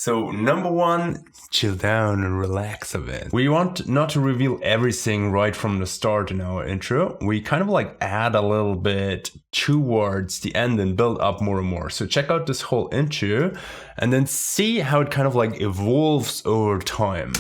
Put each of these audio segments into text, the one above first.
So number one, chill down and relax a bit. We want not to reveal everything right from the start in our intro. We kind of like add a little bit towards the end and build up more and more. So check out this whole intro and then see how it kind of like evolves over time.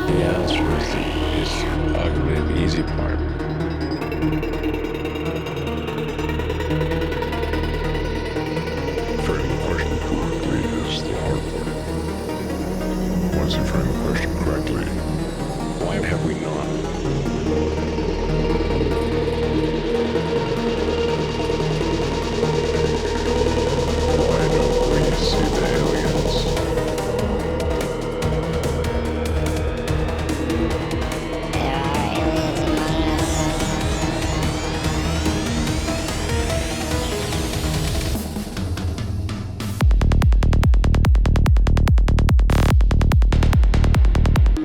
The answer is the ugly and easy part. Frame the question correctly is the hard part. Once you frame the question correctly, why have we not? Why don't we see the aliens?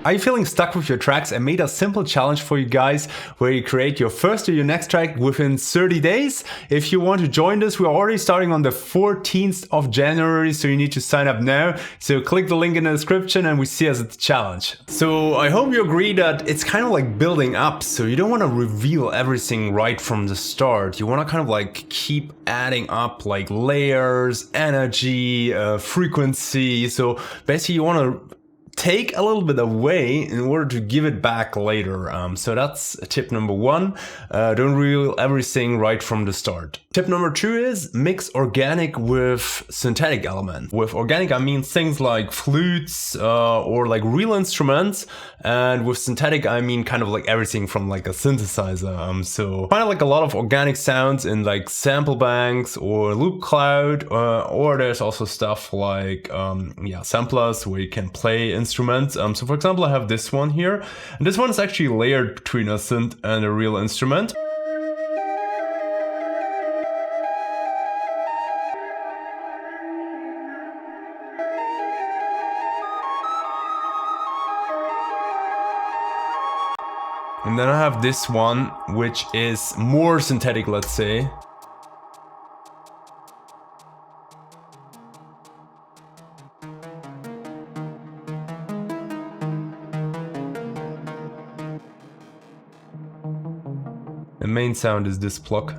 Are you feeling stuck with your tracks? I made a simple challenge for you guys where you create your first or your next track within 30 days. If you want to join this, we're already starting on the 14th of January, so you need to sign up now. So click the link in the description and we see us at the challenge. So I hope you agree that it's kind of like building up. So you don't want to reveal everything right from the start. You want to kind of like keep adding up like layers, energy, frequency. So basically you want to take a little bit away in order to give it back later. So that's tip number one. Don't reveal everything right from the start. Tip number two is mix organic with synthetic elements. With organic, I mean things like flutes or like real instruments. And with synthetic, I mean kind of like everything from like a synthesizer. So find like a lot of organic sounds in like sample banks or loop cloud, or there's also stuff like samplers where you can play instruments. So for example, I have this one here, and this one is actually layered between a synth and a real instrument. And then I have this one, which is more synthetic, let's say. The main sound is this block.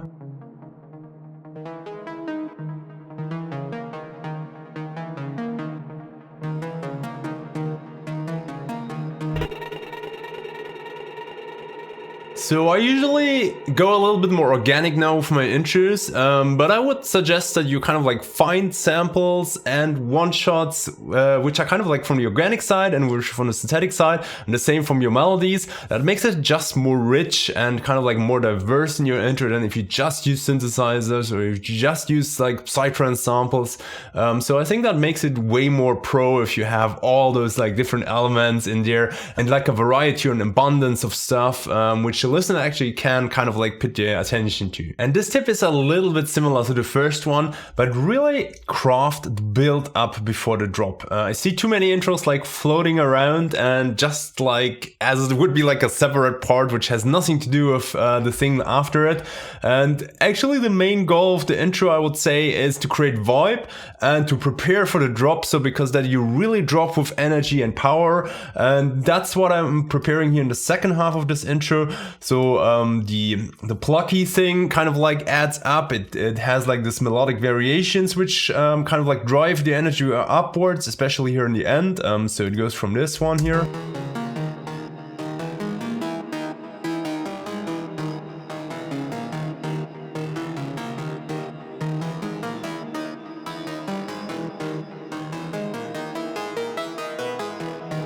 So I usually go a little bit more organic now with my intros, but I would suggest that you kind of like find samples and one-shots, which are kind of like from the organic side and which from the synthetic side, and the same from your melodies. That makes it just more rich and kind of like more diverse in your intro than if you just use synthesizers or if you just use like Psytrance samples. So I think that makes it way more pro if you have all those like different elements in there and like a variety or an abundance of stuff, which the listener actually can kind of like put their attention to. And this tip is a little bit similar to the first one, but really craft the build up before the drop. I see too many intros like floating around and just like as it would be like a separate part which has nothing to do with the thing after it. And actually the main goal of the intro, I would say, is to create vibe and to prepare for the drop. So because that you really drop with energy and power, and that's what I'm preparing here in the second half of this intro. So So the plucky thing kind of like adds up. It has like this melodic variations which kind of like drive the energy upwards, especially here in the end. So it goes from this one here.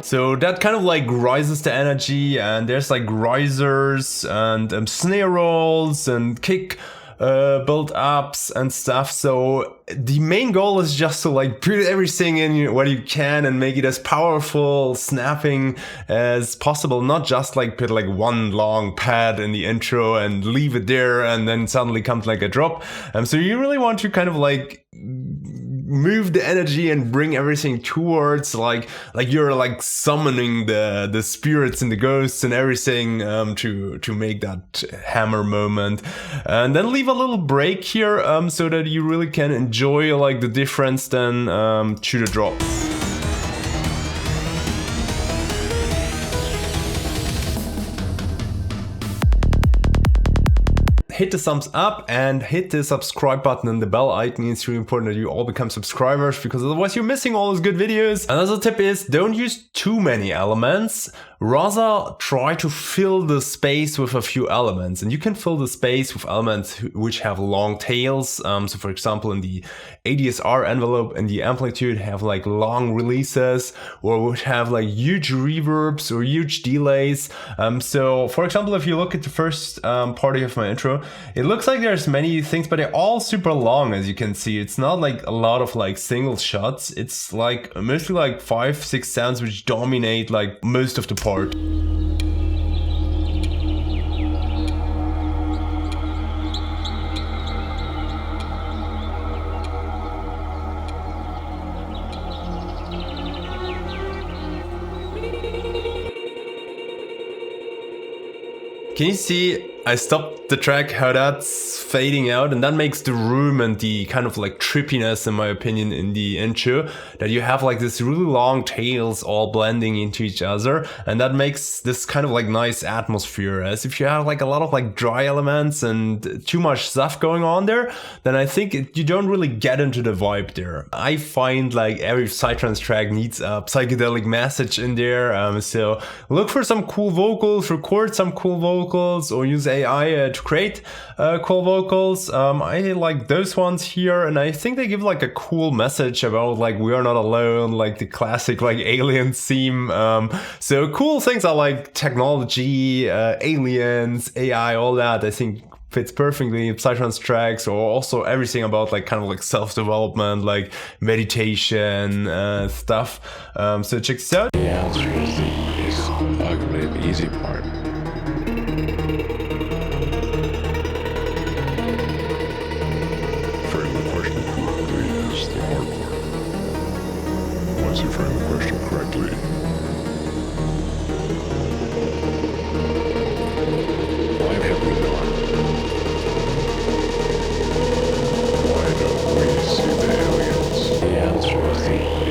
So that kind of like rises the energy, and there's like risers and snare rolls and kick build ups and stuff. So the main goal is just to like put everything in what you can and make it as powerful, snapping as possible. Not just like put like one long pad in the intro and leave it there and then suddenly comes like a drop. So you really want to kind of like move the energy and bring everything towards like you're like summoning the spirits and the ghosts and everything to make that hammer moment, and then leave a little break here so that you really can enjoy like the difference then to the drop. Hit the thumbs up and hit the subscribe button and the bell icon. It's really important that you all become subscribers, because otherwise you're missing all those good videos. Another tip is don't use too many elements. Rather try to fill the space with a few elements, and you can fill the space with elements which have long tails. So for example, in the ADSR envelope and the amplitude have like long releases, or which have like huge reverbs or huge delays. So for example, if you look at the first part of my intro, it looks like there's many things, but they're all super long. As you can see, it's not like a lot of like single shots. It's like mostly like 5-6 sounds which dominate like most of the part. Can you see I stopped the track, how that's fading out, and that makes the room and the kind of like trippiness, in my opinion, in the intro, that you have like this really long tails all blending into each other, and that makes this kind of like nice atmosphere. As if you have like a lot of like dry elements and too much stuff going on there, then I think you don't really get into the vibe there. I find like every Psytrance track needs a psychedelic message in there, so look for some cool vocals, record some cool vocals, or use AI to create cool vocals. I like those ones here, and I think they give like a cool message about like we are not alone, like the classic like alien theme. So cool things are like technology, aliens, AI, all that I think fits perfectly in Psytrance tracks, or also everything about like kind of like self-development, like meditation stuff. So check this out. The answer is arguably the easy part. Once you frame the question correctly, why have we not? Why don't we see the aliens? The answer is the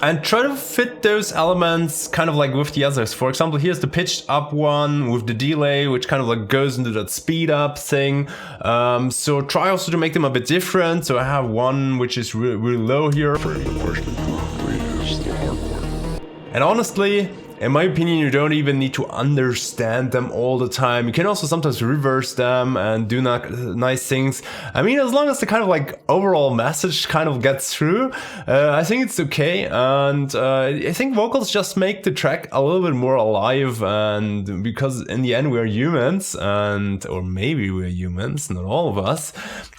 and try to fit those elements kind of like with the others. For example, here's the pitched up one with the delay, which kind of like goes into that speed up thing. So try also to make them a bit different. So I have one which is really low here. frame the question correctly is the hard part. And honestly, in my opinion, you don't even need to understand them all the time. You can also sometimes reverse them and do nice things. I mean, as long as the kind of like overall message kind of gets through, I think it's okay. And I think vocals just make the track a little bit more alive. And because in the end we're humans, or maybe we're humans, not all of us.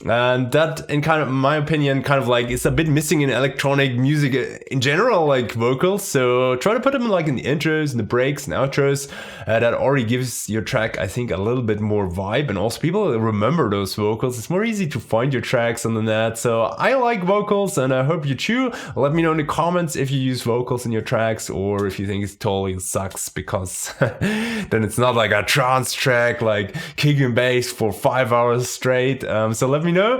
And that, in kind of my opinion, kind of like is a bit missing in electronic music in general, like vocals. So try to put them like in the intro and the breaks and outros. That already gives your track, I think, a little bit more vibe, and also people remember those vocals. It's more easy to find your tracks on the net. So I like vocals, and I hope you too. Let me know in the comments if you use vocals in your tracks, or if you think it totally sucks, because then it's not like a trance track like kick and bass for 5 hours straight. So let me know.